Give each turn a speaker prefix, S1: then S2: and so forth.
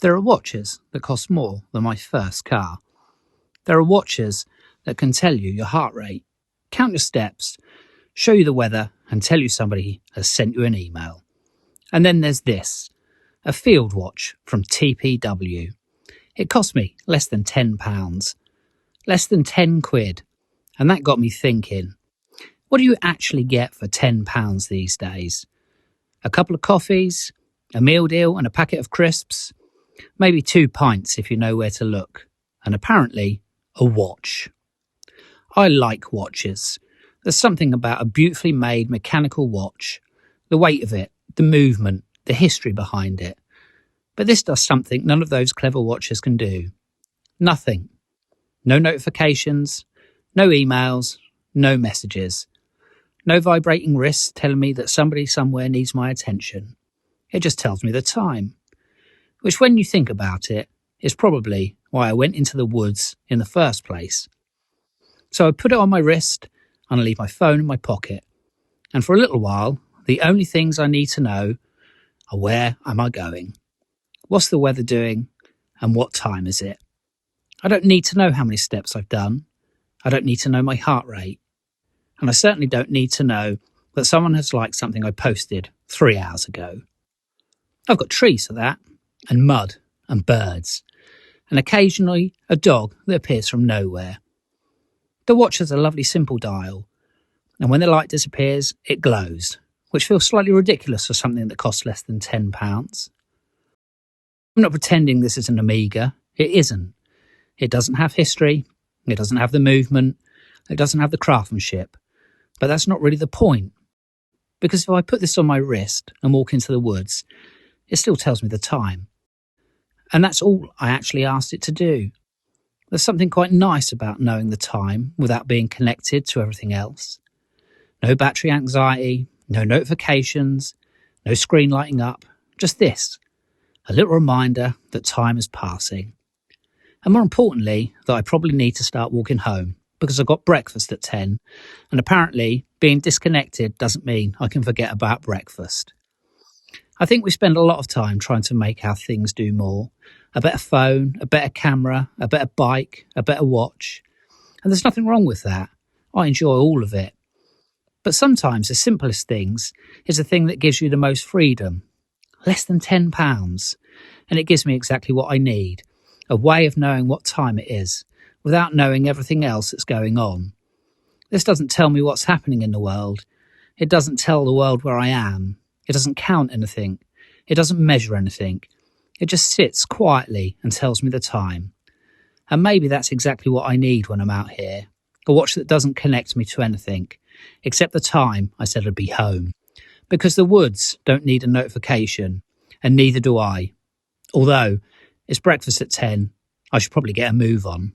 S1: There are watches that cost more than my first car. There are watches that can tell you your heart rate, count your steps, show you the weather, and tell you somebody has sent you an email. And then there's this, a field watch from TPW. It cost me less than £10, less than 10 quid. And that got me thinking, what do you actually get for £10 these days? A couple of coffees, a meal deal and a packet of crisps, maybe 2 pints if you know where to look, and apparently a watch. I like watches. There's something about a beautifully made mechanical watch, the weight of it, the movement, the history behind it. But this does something none of those clever watches can do. Nothing. No notifications, no emails, no messages. No vibrating wrists telling me that somebody somewhere needs my attention. It just tells me the time. Which, when you think about it, is probably why I went into the woods in the first place. So I put it on my wrist and I leave my phone in my pocket. And for a little while, the only things I need to know are where am I going? What's the weather doing? And what time is it? I don't need to know how many steps I've done. I don't need to know my heart rate. And I certainly don't need to know that someone has liked something I posted 3 hours ago. I've got trees for that, and mud, and birds, and occasionally a dog that appears from nowhere. The watch has a lovely simple dial, and when the light disappears, it glows, which feels slightly ridiculous for something that costs less than £10. I'm not pretending this is an Amiga. It isn't. It doesn't have history, it doesn't have the movement, it doesn't have the craftsmanship. But that's not really the point. Because if I put this on my wrist and walk into the woods, it still tells me the time. And that's all I actually asked it to do. There's something quite nice about knowing the time without being connected to everything else. No battery anxiety, no notifications, no screen lighting up, just this, a little reminder that time is passing. And more importantly, that I probably need to start walking home because I've got breakfast at 10, and apparently being disconnected doesn't mean I can forget about breakfast. I think we spend a lot of time trying to make our things do more. A better phone, a better camera, a better bike, a better watch. And there's nothing wrong with that. I enjoy all of it. But sometimes the simplest things is the thing that gives you the most freedom. Less than £10. And it gives me exactly what I need. A way of knowing what time it is, without knowing everything else that's going on. This doesn't tell me what's happening in the world. It doesn't tell the world where I am. It doesn't count anything. It doesn't measure anything. It just sits quietly and tells me the time. And maybe that's exactly what I need when I'm out here. A watch that doesn't connect me to anything, except the time I said I'd be home. Because the woods don't need a notification, and neither do I. Although, it's breakfast at 10, I should probably get a move on.